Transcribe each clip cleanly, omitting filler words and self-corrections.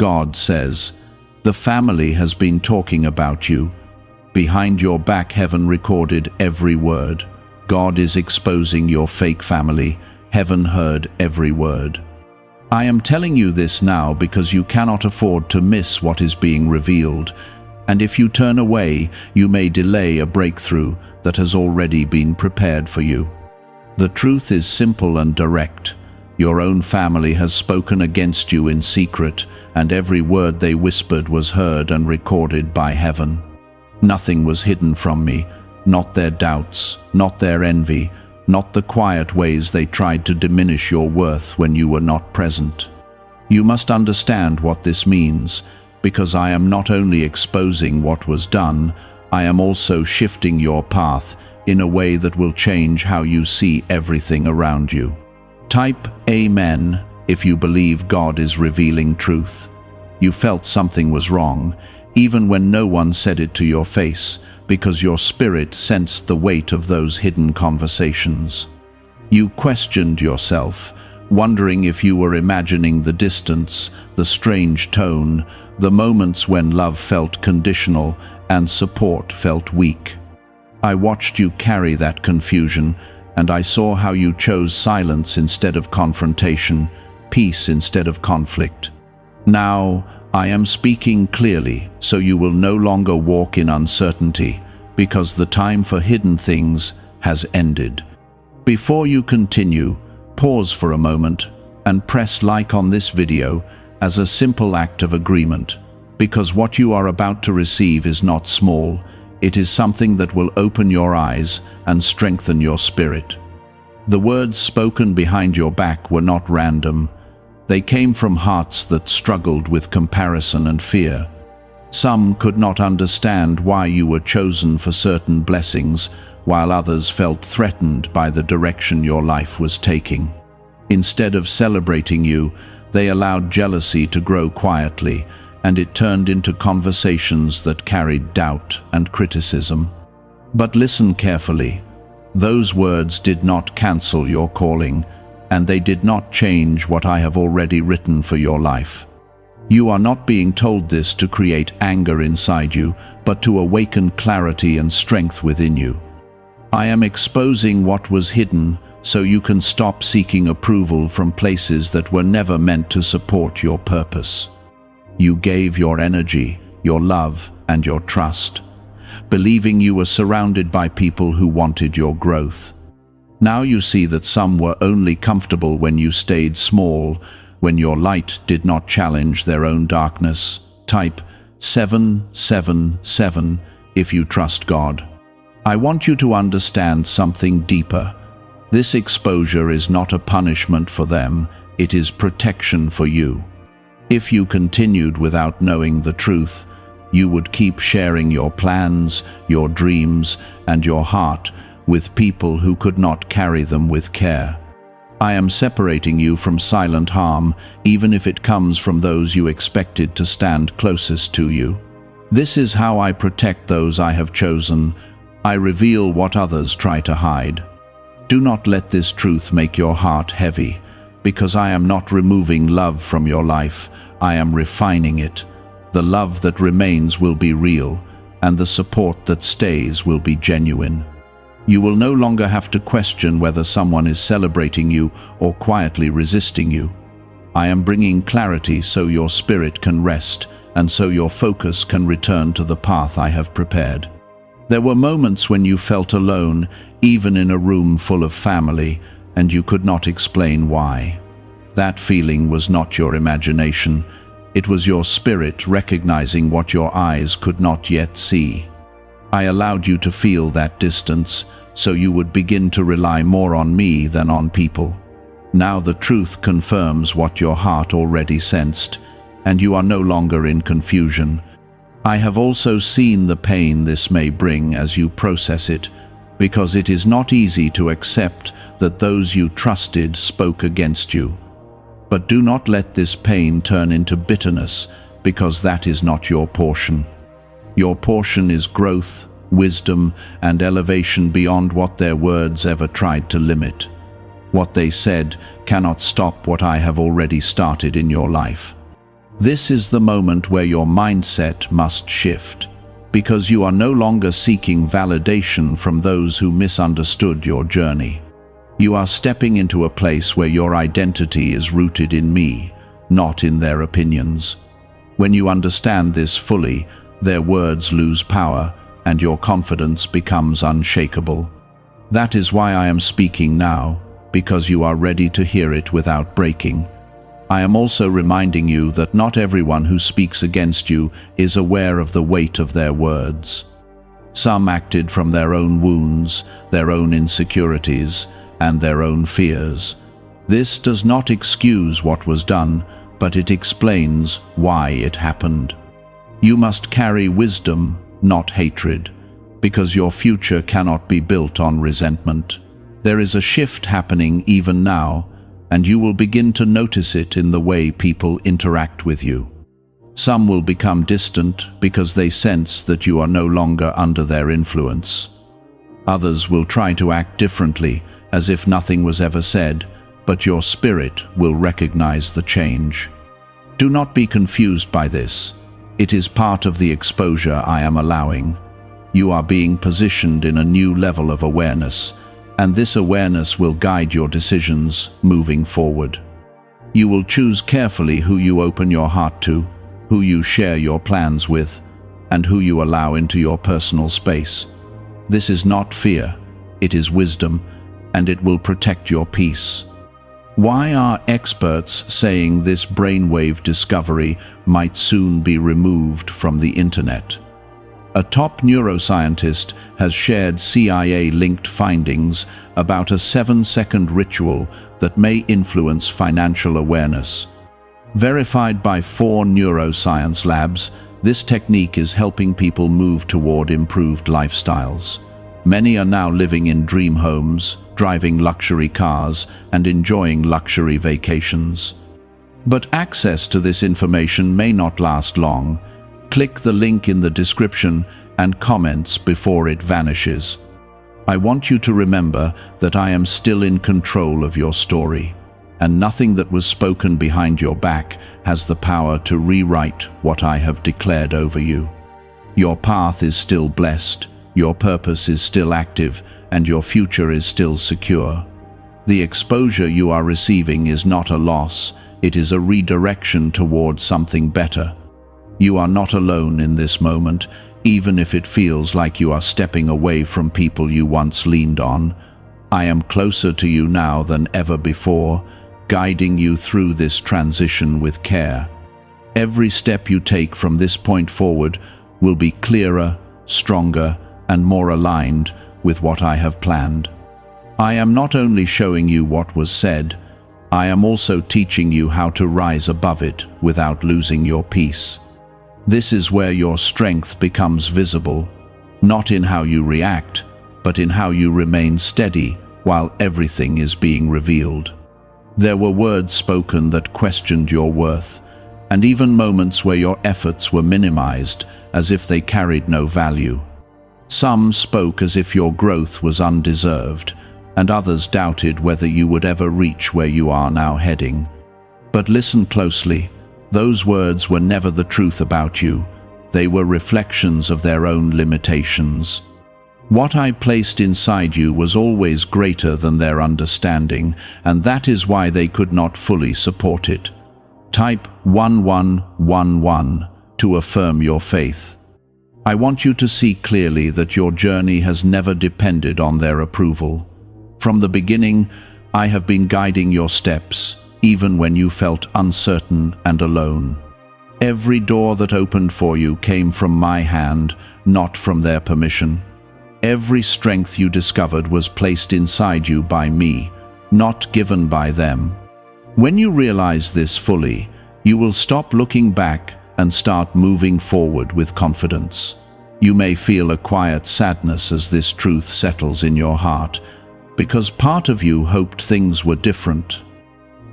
God says, "The family has been talking about you. Behind your back, heaven recorded every word. God is exposing your fake family. Heaven heard every word." I am telling you this now because you cannot afford to miss what is being revealed, and if you turn away, you may delay a breakthrough that has already been prepared for you. The truth is simple and direct. Your own family has spoken against you in secret, and every word they whispered was heard and recorded by heaven. Nothing was hidden from me, not their doubts, not their envy, not the quiet ways they tried to diminish your worth when you were not present. You must understand what this means, because I am not only exposing what was done, I am also shifting your path in a way that will change how you see everything around you. Type Amen if you believe God is revealing truth. You felt something was wrong, even when no one said it to your face, because your spirit sensed the weight of those hidden conversations. You questioned yourself, wondering if you were imagining the distance, the strange tone, the moments when love felt conditional and support felt weak. I watched you carry that confusion, and I saw how you chose silence instead of confrontation, peace instead of conflict. Now, I am speaking clearly, so you will no longer walk in uncertainty, because the time for hidden things has ended. Before you continue, pause for a moment and press like on this video as a simple act of agreement, because what you are about to receive is not small. It is something that will open your eyes and strengthen your spirit. The words spoken behind your back were not random. They came from hearts that struggled with comparison and fear. Some could not understand why you were chosen for certain blessings, while others felt threatened by the direction your life was taking. Instead of celebrating you, they allowed jealousy to grow quietly, and it turned into conversations that carried doubt and criticism. But listen carefully. Those words did not cancel your calling, and they did not change what I have already written for your life. You are not being told this to create anger inside you, but to awaken clarity and strength within you. I am exposing what was hidden so you can stop seeking approval from places that were never meant to support your purpose. You gave your energy, your love, and your trust, believing you were surrounded by people who wanted your growth. Now you see that some were only comfortable when you stayed small, when your light did not challenge their own darkness. Type 777 if you trust God. I want you to understand something deeper. This exposure is not a punishment for them, it is protection for you. If you continued without knowing the truth, you would keep sharing your plans, your dreams, and your heart with people who could not carry them with care. I am separating you from silent harm, even if it comes from those you expected to stand closest to you. This is how I protect those I have chosen. I reveal what others try to hide. Do not let this truth make your heart heavy, because I am not removing love from your life, I am refining it. The love that remains will be real, and the support that stays will be genuine. You will no longer have to question whether someone is celebrating you or quietly resisting you. I am bringing clarity so your spirit can rest, and so your focus can return to the path I have prepared. There were moments when you felt alone, even in a room full of family, and you could not explain why. That feeling was not your imagination. It was your spirit recognizing what your eyes could not yet see. I allowed you to feel that distance, so you would begin to rely more on me than on people. Now the truth confirms what your heart already sensed, and you are no longer in confusion. I have also seen the pain this may bring as you process it, because it is not easy to accept that those you trusted spoke against you. But do not let this pain turn into bitterness, because that is not your portion. Your portion is growth, wisdom, and elevation beyond what their words ever tried to limit. What they said cannot stop what I have already started in your life. This is the moment where your mindset must shift, because you are no longer seeking validation from those who misunderstood your journey. You are stepping into a place where your identity is rooted in me, not in their opinions. When you understand this fully, their words lose power, and your confidence becomes unshakable. That is why I am speaking now, because you are ready to hear it without breaking. I am also reminding you that not everyone who speaks against you is aware of the weight of their words. Some acted from their own wounds, their own insecurities, and their own fears. This does not excuse what was done, but it explains why it happened. You must carry wisdom, not hatred, because your future cannot be built on resentment. There is a shift happening even now, and you will begin to notice it in the way people interact with you. Some will become distant because they sense that you are no longer under their influence. Others will try to act differently, as if nothing was ever said, but your spirit will recognize the change. Do not be confused by this. It is part of the exposure I am allowing. You are being positioned in a new level of awareness, and this awareness will guide your decisions moving forward. You will choose carefully who you open your heart to, who you share your plans with, and who you allow into your personal space. This is not fear, it is wisdom, and it will protect your peace. Why are experts saying this brainwave discovery might soon be removed from the internet? A top neuroscientist has shared CIA-linked findings about a 7-second ritual that may influence financial awareness. Verified by 4 neuroscience labs, this technique is helping people move toward improved lifestyles. Many are now living in dream homes, driving luxury cars, and enjoying luxury vacations. But access to this information may not last long. Click the link in the description and comments before it vanishes. I want you to remember that I am still in control of your story, and nothing that was spoken behind your back has the power to rewrite what I have declared over you. Your path is still blessed, your purpose is still active, and your future is still secure. The exposure you are receiving is not a loss, it is a redirection towards something better. You are not alone in this moment, even if it feels like you are stepping away from people you once leaned on. I am closer to you now than ever before, guiding you through this transition with care. Every step you take from this point forward will be clearer, stronger, and more aligned with what I have planned. I am not only showing you what was said, I am also teaching you how to rise above it without losing your peace. This is where your strength becomes visible, not in how you react, but in how you remain steady while everything is being revealed. There were words spoken that questioned your worth, and even moments where your efforts were minimized as if they carried no value. Some spoke as if your growth was undeserved, and others doubted whether you would ever reach where you are now heading. But listen closely. Those words were never the truth about you. They were reflections of their own limitations. What I placed inside you was always greater than their understanding, and that is why they could not fully support it. Type 1111 to affirm your faith. I want you to see clearly that your journey has never depended on their approval. From the beginning, I have been guiding your steps, even when you felt uncertain and alone. Every door that opened for you came from my hand, not from their permission. Every strength you discovered was placed inside you by me, not given by them. When you realize this fully, you will stop looking back and start moving forward with confidence. You may feel a quiet sadness as this truth settles in your heart, because part of you hoped things were different.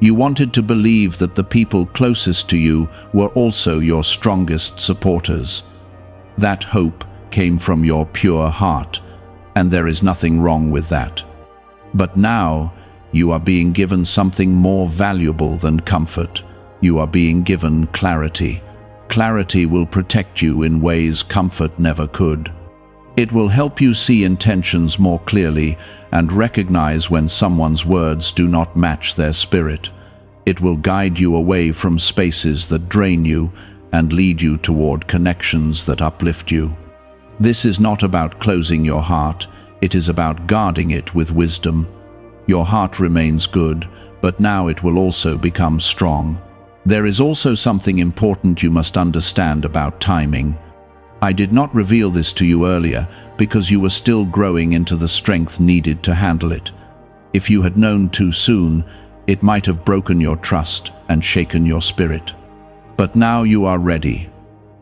You wanted to believe that the people closest to you were also your strongest supporters. That hope came from your pure heart, and there is nothing wrong with that. But now, you are being given something more valuable than comfort, You are being given clarity. Clarity will protect you in ways comfort never could. It will help you see intentions more clearly and recognize when someone's words do not match their spirit. It will guide you away from spaces that drain you and lead you toward connections that uplift you. This is not about closing your heart, it is about guarding it with wisdom. Your heart remains good, but now it will also become strong. There is also something important you must understand about timing. I did not reveal this to you earlier because you were still growing into the strength needed to handle it. If you had known too soon, it might have broken your trust and shaken your spirit. But now you are ready,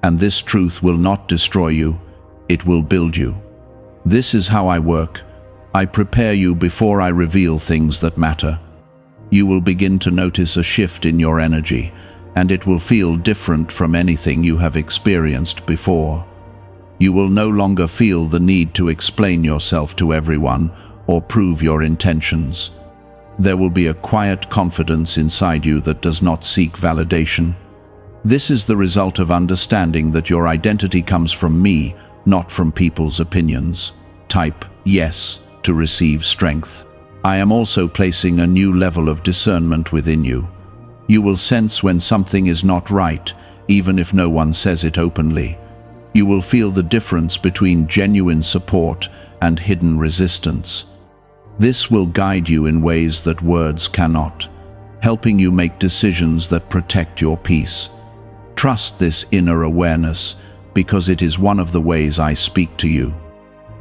and this truth will not destroy you, it will build you. This is how I work. I prepare you before I reveal things that matter. You will begin to notice a shift in your energy, and it will feel different from anything you have experienced before. You will no longer feel the need to explain yourself to everyone or prove your intentions. There will be a quiet confidence inside you that does not seek validation. This is the result of understanding that your identity comes from me, not from people's opinions. Type yes to receive strength. I am also placing a new level of discernment within you. You will sense when something is not right, even if no one says it openly. You will feel the difference between genuine support and hidden resistance. This will guide you in ways that words cannot, helping you make decisions that protect your peace. Trust this inner awareness, because it is one of the ways I speak to you.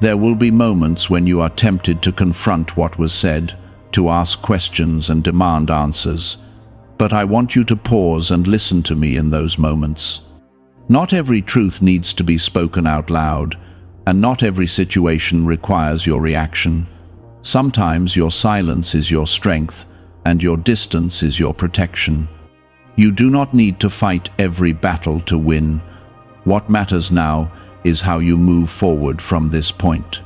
There will be moments when you are tempted to confront what was said, to ask questions and demand answers. But I want you to pause and listen to me in those moments. Not every truth needs to be spoken out loud, and not every situation requires your reaction. Sometimes your silence is your strength, and your distance is your protection. You do not need to fight every battle to win. What matters now is how you move forward from this point.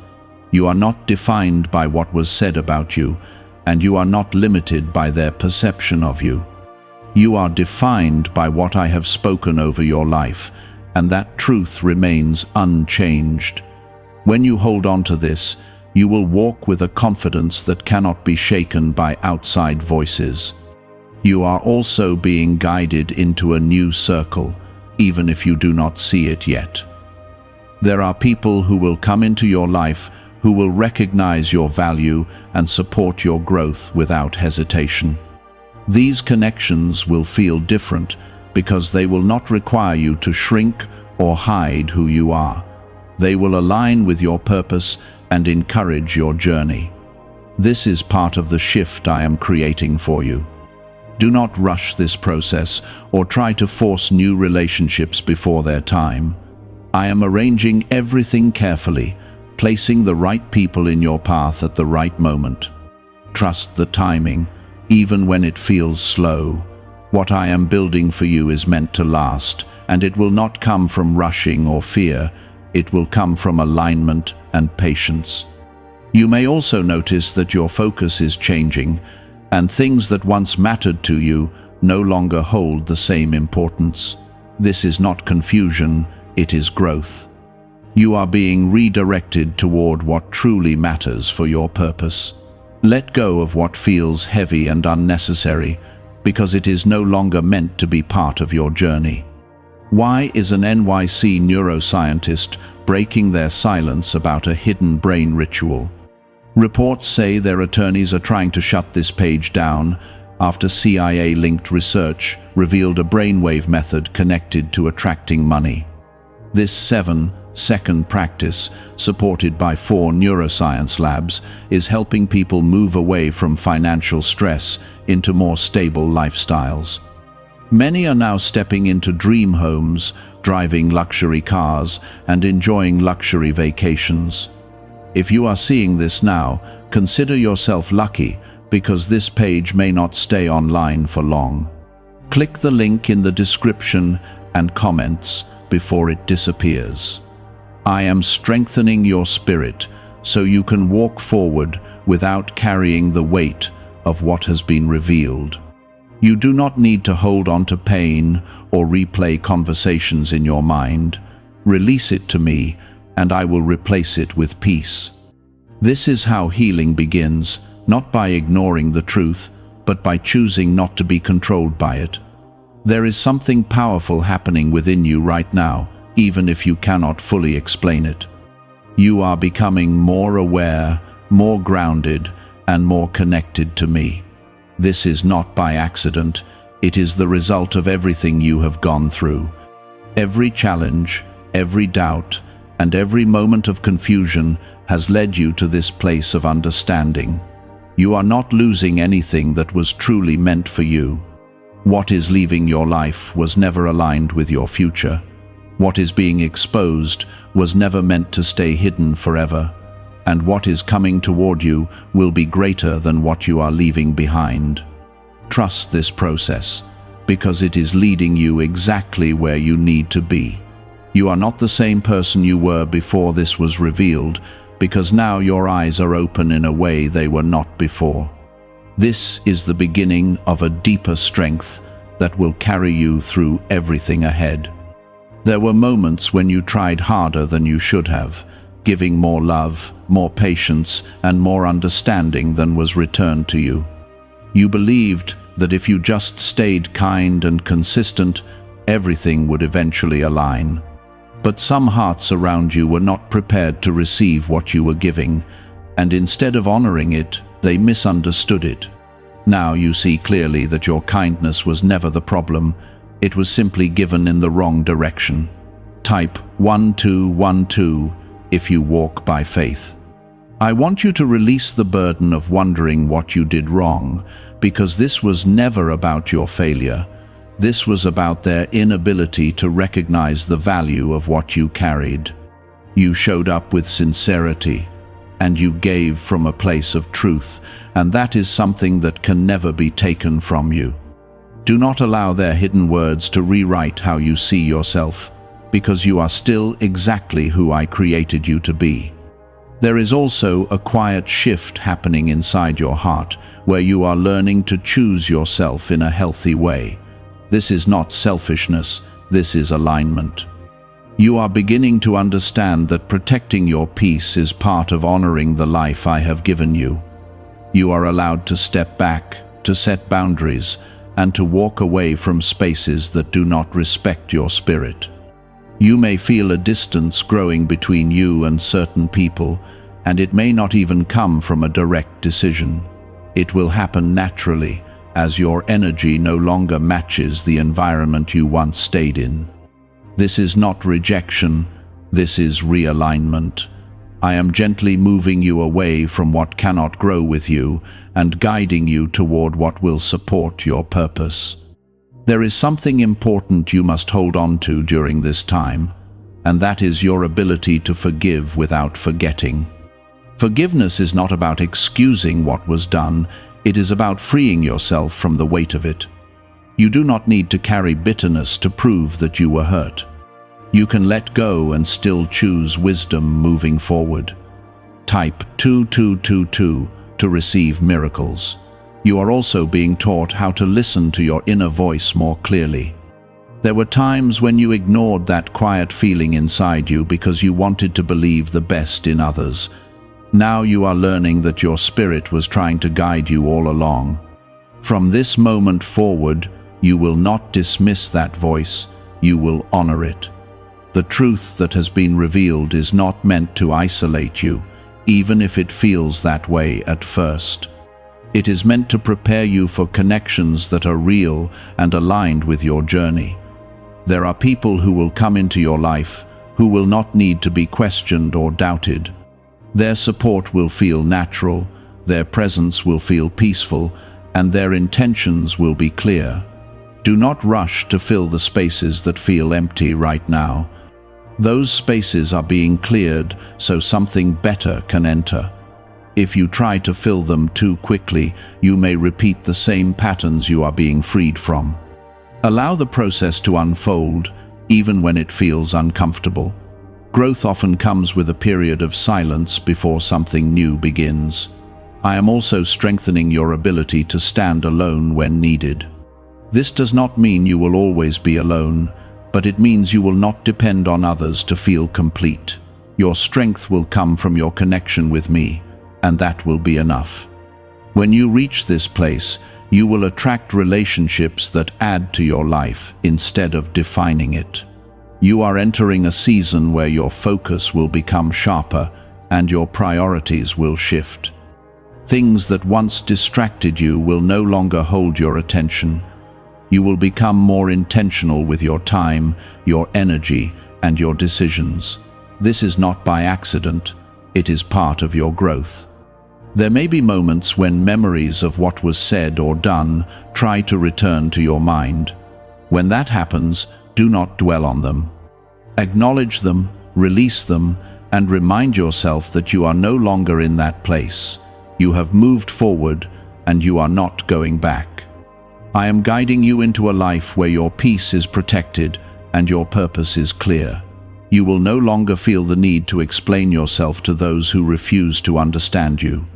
You are not defined by what was said about you, and you are not limited by their perception of you. You are defined by what I have spoken over your life, and that truth remains unchanged. When you hold on to this, you will walk with a confidence that cannot be shaken by outside voices. You are also being guided into a new circle, even if you do not see it yet. There are people who will come into your life who will recognize your value and support your growth without hesitation. These connections will feel different because they will not require you to shrink or hide who you are. They will align with your purpose and encourage your journey. This is part of the shift I am creating for you. Do not rush this process or try to force new relationships before their time. I am arranging everything carefully, placing the right people in your path at the right moment. Trust the timing, even when it feels slow. What I am building for you is meant to last, and it will not come from rushing or fear. It will come from alignment and patience. You may also notice that your focus is changing, and things that once mattered to you no longer hold the same importance. This is not confusion, it is growth. You are being redirected toward what truly matters for your purpose. Let go of what feels heavy and unnecessary, because it is no longer meant to be part of your journey. Why is an NYC neuroscientist breaking their silence about a hidden brain ritual? Reports say their attorneys are trying to shut this page down after CIA-linked research revealed a brainwave method connected to attracting money. This 7-second practice, supported by 4 neuroscience labs, is helping people move away from financial stress into more stable lifestyles. Many are now stepping into dream homes, driving luxury cars, and enjoying luxury vacations. If you are seeing this now, consider yourself lucky, because this page may not stay online for long. Click the link in the description and comments before it disappears. I am strengthening your spirit so you can walk forward without carrying the weight of what has been revealed. You do not need to hold on to pain or replay conversations in your mind. Release it to me, and I will replace it with peace. This is how healing begins, not by ignoring the truth, but by choosing not to be controlled by it. There is something powerful happening within you right now, even if you cannot fully explain it. You are becoming more aware, more grounded, and more connected to me. This is not by accident. It is the result of everything you have gone through. Every challenge, every doubt, and every moment of confusion has led you to this place of understanding. You are not losing anything that was truly meant for you. What is leaving your life was never aligned with your future. What is being exposed was never meant to stay hidden forever. And what is coming toward you will be greater than what you are leaving behind. Trust this process, because it is leading you exactly where you need to be. You are not the same person you were before this was revealed, because now your eyes are open in a way they were not before. This is the beginning of a deeper strength that will carry you through everything ahead. There were moments when you tried harder than you should have, giving more love, more patience, and more understanding than was returned to you. You believed that if you just stayed kind and consistent, everything would eventually align. But some hearts around you were not prepared to receive what you were giving, and instead of honoring it, they misunderstood it. Now you see clearly that your kindness was never the problem. It was simply given in the wrong direction. Type 1212 if you walk by faith. I want you to release the burden of wondering what you did wrong, because this was never about your failure. This was about their inability to recognize the value of what you carried. You showed up with sincerity, and you gave from a place of truth, and that is something that can never be taken from you. Do not allow their hidden words to rewrite how you see yourself, because you are still exactly who I created you to be. There is also a quiet shift happening inside your heart, where you are learning to choose yourself in a healthy way. This is not selfishness, this is alignment. You are beginning to understand that protecting your peace is part of honoring the life I have given you. You are allowed to step back, to set boundaries, and to walk away from spaces that do not respect your spirit. You may feel a distance growing between you and certain people, and it may not even come from a direct decision. It will happen naturally, as your energy no longer matches the environment you once stayed in. This is not rejection, this is realignment. I am gently moving you away from what cannot grow with you and guiding you toward what will support your purpose. There is something important you must hold on to during this time, and that is your ability to forgive without forgetting. Forgiveness is not about excusing what was done, it is about freeing yourself from the weight of it. You do not need to carry bitterness to prove that you were hurt. You can let go and still choose wisdom moving forward. Type 2222 to receive miracles. You are also being taught how to listen to your inner voice more clearly. There were times when you ignored that quiet feeling inside you because you wanted to believe the best in others. Now you are learning that your spirit was trying to guide you all along. From this moment forward, you will not dismiss that voice, you will honor it. The truth that has been revealed is not meant to isolate you, even if it feels that way at first. It is meant to prepare you for connections that are real and aligned with your journey. There are people who will come into your life who will not need to be questioned or doubted. Their support will feel natural, their presence will feel peaceful, and their intentions will be clear. Do not rush to fill the spaces that feel empty right now. Those spaces are being cleared so something better can enter. If you try to fill them too quickly, you may repeat the same patterns you are being freed from. Allow the process to unfold, even when it feels uncomfortable. Growth often comes with a period of silence before something new begins. I am also strengthening your ability to stand alone when needed. This does not mean you will always be alone, but it means you will not depend on others to feel complete. Your strength will come from your connection with me, and that will be enough. When you reach this place, you will attract relationships that add to your life instead of defining it. You are entering a season where your focus will become sharper and your priorities will shift. Things that once distracted you will no longer hold your attention. You will become more intentional with your time, your energy, and your decisions. This is not by accident, it is part of your growth. There may be moments when memories of what was said or done try to return to your mind. When that happens, do not dwell on them. Acknowledge them, release them, and remind yourself that you are no longer in that place. You have moved forward, and you are not going back. I am guiding you into a life where your peace is protected and your purpose is clear. You will no longer feel the need to explain yourself to those who refuse to understand you.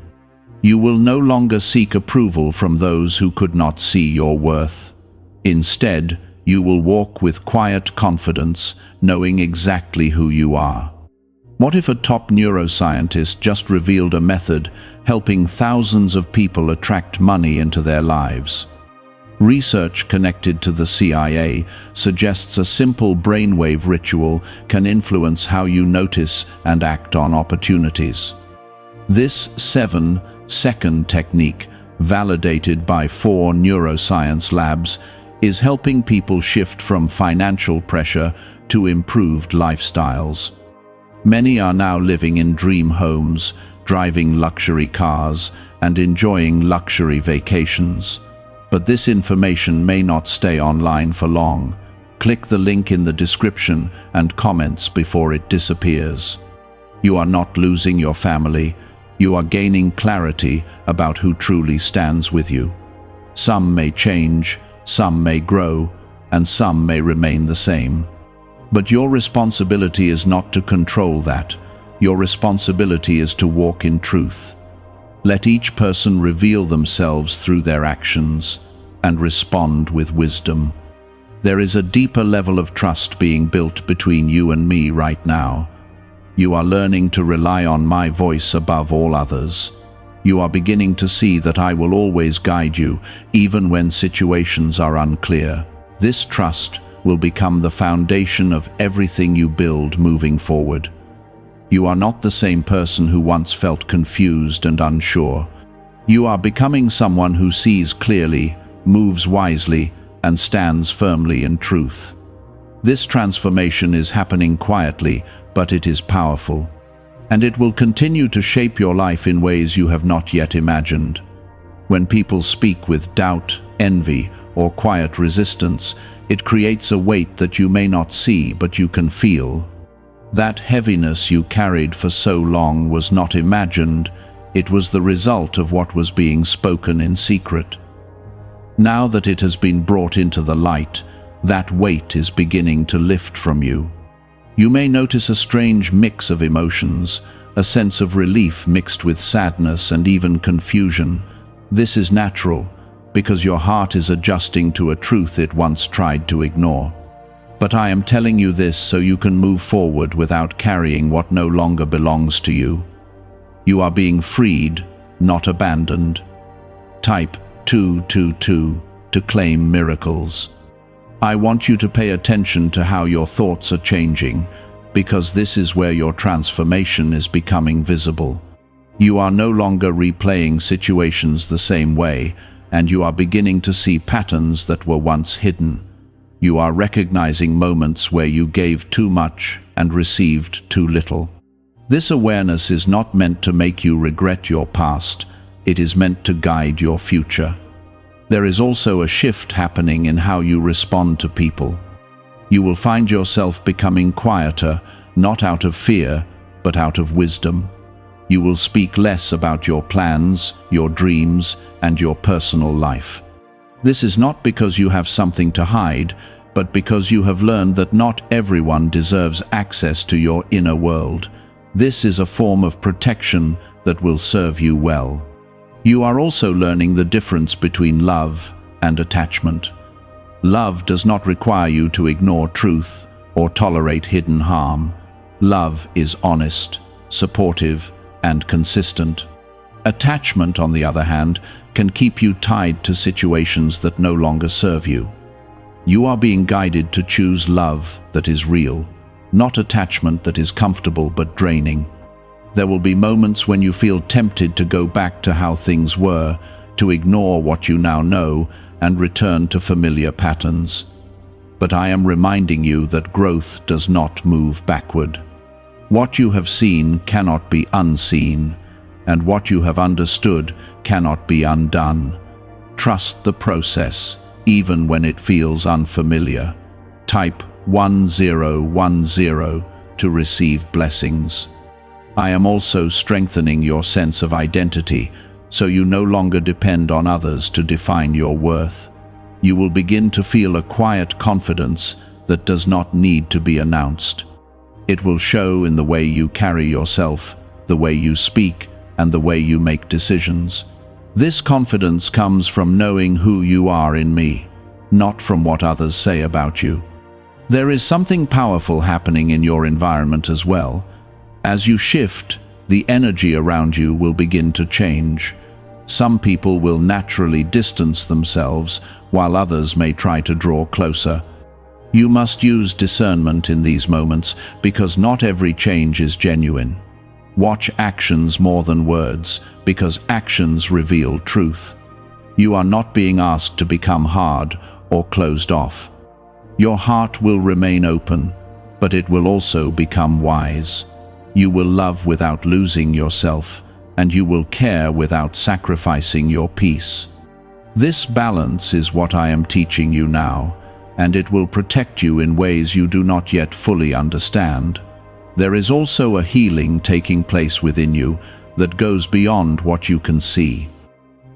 You will no longer seek approval from those who could not see your worth. Instead, you will walk with quiet confidence, knowing exactly who you are. What if a top neuroscientist just revealed a method helping thousands of people attract money into their lives? Research connected to the CIA suggests a simple brainwave ritual can influence how you notice and act on opportunities. This 7-second technique, validated by 4 neuroscience labs, is helping people shift from financial pressure to improved lifestyles. Many are now living in dream homes, driving luxury cars, and enjoying luxury vacations. But this information may not stay online for long. Click the link in the description and comments before it disappears. You are not losing your family. You are gaining clarity about who truly stands with you. Some may change, some may grow, and some may remain the same. But your responsibility is not to control that. Your responsibility is to walk in truth. Let each person reveal themselves through their actions and respond with wisdom. There is a deeper level of trust being built between you and me right now. You are learning to rely on my voice above all others. You are beginning to see that I will always guide you, even when situations are unclear. This trust will become the foundation of everything you build moving forward. You are not the same person who once felt confused and unsure. You are becoming someone who sees clearly, moves wisely, and stands firmly in truth. This transformation is happening quietly, but it is powerful. And it will continue to shape your life in ways you have not yet imagined. When people speak with doubt, envy, or quiet resistance, it creates a weight that you may not see but you can feel. That heaviness you carried for so long was not imagined, it was the result of what was being spoken in secret. Now that it has been brought into the light, that weight is beginning to lift from you. You may notice a strange mix of emotions, a sense of relief mixed with sadness and even confusion. This is natural, because your heart is adjusting to a truth it once tried to ignore. But I am telling you this so you can move forward without carrying what no longer belongs to you. You are being freed, not abandoned. Type 222 to claim miracles. I want you to pay attention to how your thoughts are changing, because this is where your transformation is becoming visible. You are no longer replaying situations the same way, and you are beginning to see patterns that were once hidden. You are recognizing moments where you gave too much and received too little. This awareness is not meant to make you regret your past, it is meant to guide your future. There is also a shift happening in how you respond to people. You will find yourself becoming quieter, not out of fear, but out of wisdom. You will speak less about your plans, your dreams, and your personal life. This is not because you have something to hide, but because you have learned that not everyone deserves access to your inner world. This is a form of protection that will serve you well. You are also learning the difference between love and attachment. Love does not require you to ignore truth or tolerate hidden harm. Love is honest, supportive, and consistent. Attachment, on the other hand, can keep you tied to situations that no longer serve you. You are being guided to choose love that is real, not attachment that is comfortable but draining. There will be moments when you feel tempted to go back to how things were, to ignore what you now know, and return to familiar patterns. But I am reminding you that growth does not move backward. What you have seen cannot be unseen, and what you have understood cannot be undone. Trust the process, even when it feels unfamiliar. Type 1010 to receive blessings. I am also strengthening your sense of identity, so you no longer depend on others to define your worth. You will begin to feel a quiet confidence that does not need to be announced. It will show in the way you carry yourself, the way you speak, and the way you make decisions. This confidence comes from knowing who you are in me, not from what others say about you. There is something powerful happening in your environment as well. As you shift, the energy around you will begin to change. Some people will naturally distance themselves, while others may try to draw closer. You must use discernment in these moments, because not every change is genuine. Watch actions more than words, because actions reveal truth. You are not being asked to become hard or closed off. Your heart will remain open, but it will also become wise. You will love without losing yourself, and you will care without sacrificing your peace. This balance is what I am teaching you now, and it will protect you in ways you do not yet fully understand. There is also a healing taking place within you that goes beyond what you can see.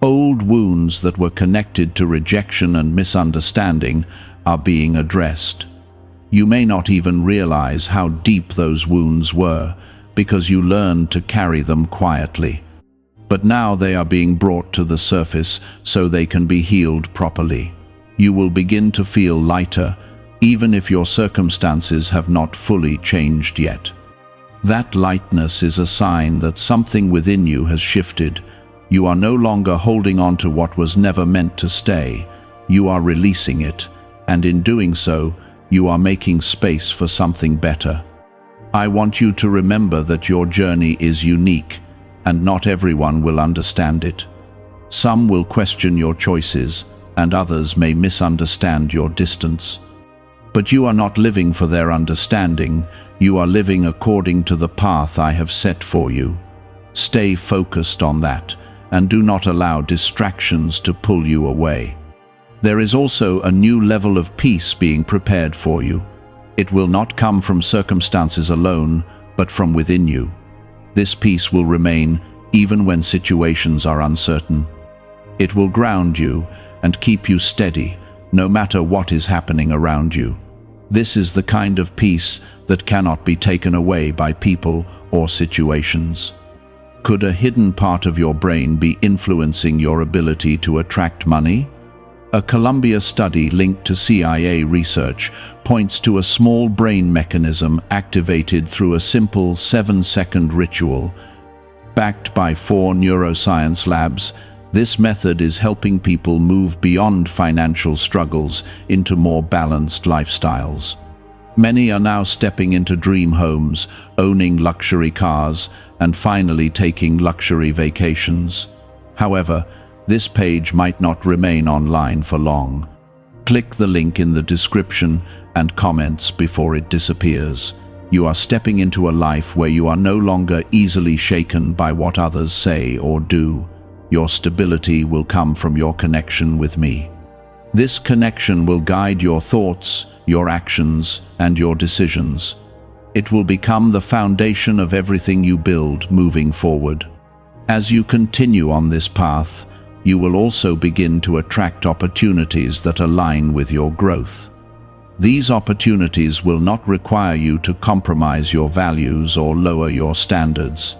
Old wounds that were connected to rejection and misunderstanding are being addressed. You may not even realize how deep those wounds were, because you learned to carry them quietly. But now they are being brought to the surface so they can be healed properly. You will begin to feel lighter, even if your circumstances have not fully changed yet. That lightness is a sign that something within you has shifted. You are no longer holding on to what was never meant to stay. You are releasing it, and in doing so, you are making space for something better. I want you to remember that your journey is unique, and not everyone will understand it. Some will question your choices, and others may misunderstand your distance. But you are not living for their understanding. You are living according to the path I have set for you. Stay focused on that, and do not allow distractions to pull you away. There is also a new level of peace being prepared for you. It will not come from circumstances alone, but from within you. This peace will remain even when situations are uncertain. It will ground you and keep you steady, no matter what is happening around you. This is the kind of peace that cannot be taken away by people or situations. Could a hidden part of your brain be influencing your ability to attract money? A Columbia study linked to CIA research points to a small brain mechanism activated through a simple 7-second ritual. Backed by 4 neuroscience labs, this method is helping people move beyond financial struggles into more balanced lifestyles. Many are now stepping into dream homes, owning luxury cars, and finally taking luxury vacations. However, this page might not remain online for long. Click the link in the description and comments before it disappears. You are stepping into a life where you are no longer easily shaken by what others say or do. Your stability will come from your connection with me. This connection will guide your thoughts, your actions, and your decisions. It will become the foundation of everything you build moving forward. As you continue on this path, you will also begin to attract opportunities that align with your growth. These opportunities will not require you to compromise your values or lower your standards.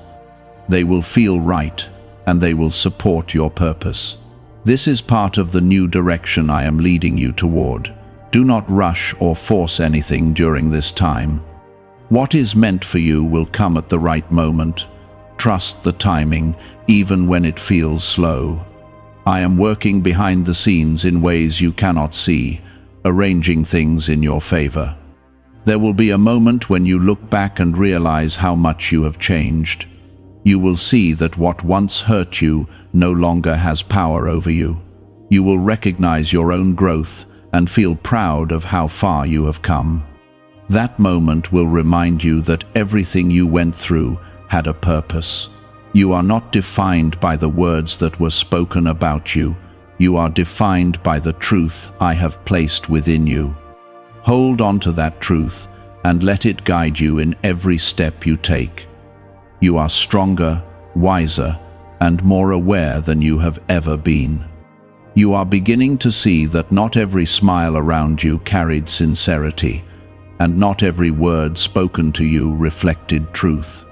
They will feel right, and they will support your purpose. This is part of the new direction I am leading you toward. Do not rush or force anything during this time. What is meant for you will come at the right moment. Trust the timing, even when it feels slow. I am working behind the scenes in ways you cannot see, arranging things in your favor. There will be a moment when you look back and realize how much you have changed. You will see that what once hurt you no longer has power over you. You will recognize your own growth and feel proud of how far you have come. That moment will remind you that everything you went through had a purpose. You are not defined by the words that were spoken about you. You are defined by the truth I have placed within you. Hold on to that truth and let it guide you in every step you take. You are stronger, wiser, and more aware than you have ever been. You are beginning to see that not every smile around you carried sincerity, and not every word spoken to you reflected truth.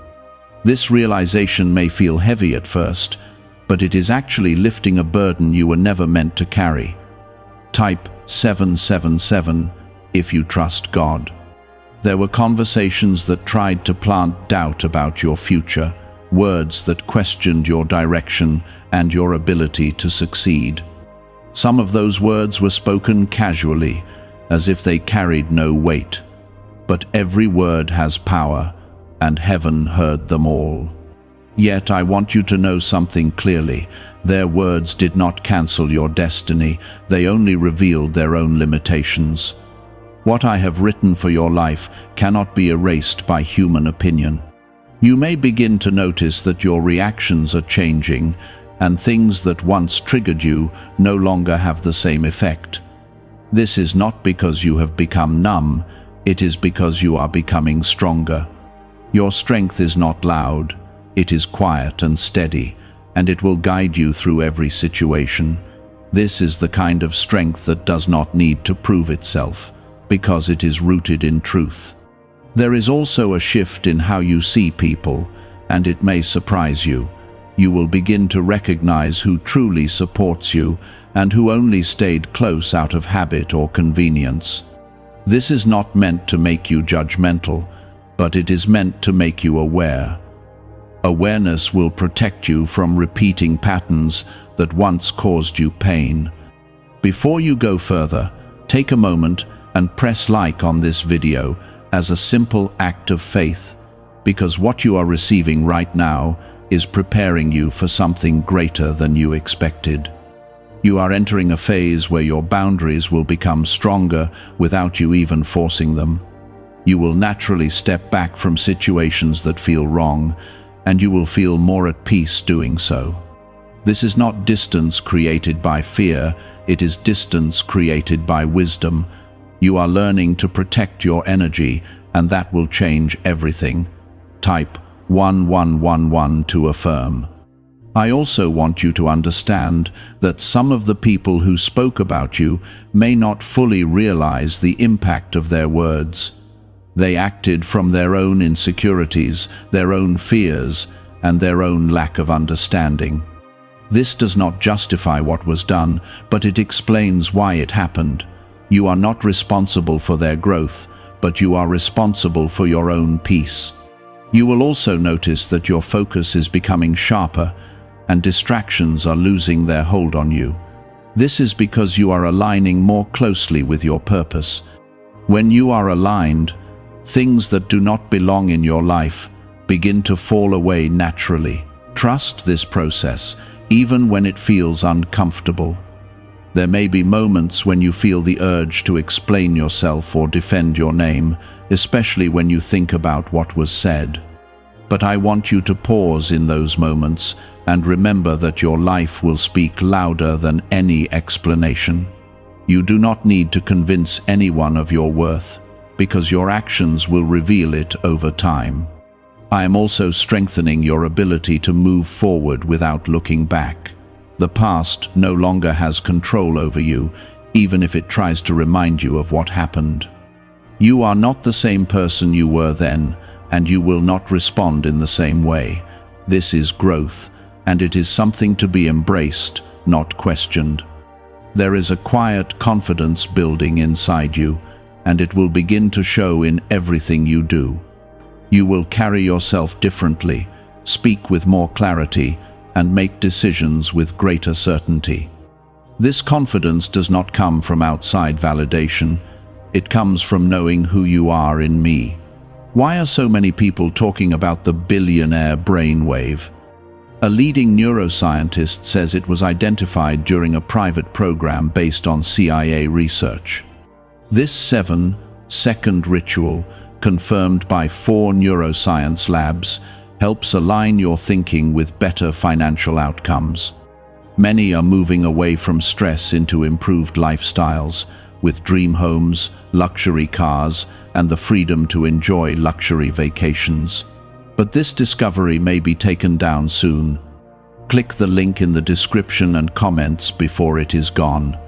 This realization may feel heavy at first, but it is actually lifting a burden you were never meant to carry. Type 777 if you trust God. There were conversations that tried to plant doubt about your future, words that questioned your direction and your ability to succeed. Some of those words were spoken casually, as if they carried no weight. But every word has power, and heaven heard them all. Yet I want you to know something clearly. Their words did not cancel your destiny, they only revealed their own limitations. What I have written for your life cannot be erased by human opinion. You may begin to notice that your reactions are changing, and things that once triggered you no longer have the same effect. This is not because you have become numb, it is because you are becoming stronger. Your strength is not loud, it is quiet and steady, and it will guide you through every situation. This is the kind of strength that does not need to prove itself, because it is rooted in truth. There is also a shift in how you see people, and it may surprise you. You will begin to recognize who truly supports you and who only stayed close out of habit or convenience. This is not meant to make you judgmental, but it is meant to make you aware. Awareness will protect you from repeating patterns that once caused you pain. Before you go further, take a moment and press like on this video as a simple act of faith, because what you are receiving right now is preparing you for something greater than you expected. You are entering a phase where your boundaries will become stronger without you even forcing them. You will naturally step back from situations that feel wrong, and you will feel more at peace doing so. This is not distance created by fear, it is distance created by wisdom. You are learning to protect your energy, and that will change everything. Type 1111 to affirm. I also want you to understand that some of the people who spoke about you may not fully realize the impact of their words. They acted from their own insecurities, their own fears, and their own lack of understanding. This does not justify what was done, but it explains why it happened. You are not responsible for their growth, but you are responsible for your own peace. You will also notice that your focus is becoming sharper, and distractions are losing their hold on you. This is because you are aligning more closely with your purpose. When you are aligned, things that do not belong in your life begin to fall away naturally. Trust this process, even when it feels uncomfortable. There may be moments when you feel the urge to explain yourself or defend your name, especially when you think about what was said. But I want you to pause in those moments and remember that your life will speak louder than any explanation. You do not need to convince anyone of your worth, because your actions will reveal it over time. I am also strengthening your ability to move forward without looking back. The past no longer has control over you, even if it tries to remind you of what happened. You are not the same person you were then, and you will not respond in the same way. This is growth, and it is something to be embraced, not questioned. There is a quiet confidence building inside you, and it will begin to show in everything you do. You will carry yourself differently, speak with more clarity, and make decisions with greater certainty. This confidence does not come from outside validation. It comes from knowing who you are in me. Why are so many people talking about the billionaire brainwave? A leading neuroscientist says it was identified during a private program based on CIA research. This 7-second ritual, confirmed by 4 neuroscience labs, helps align your thinking with better financial outcomes. Many are moving away from stress into improved lifestyles, with dream homes, luxury cars, and the freedom to enjoy luxury vacations. But this discovery may be taken down soon. Click the link in the description and comments before it is gone.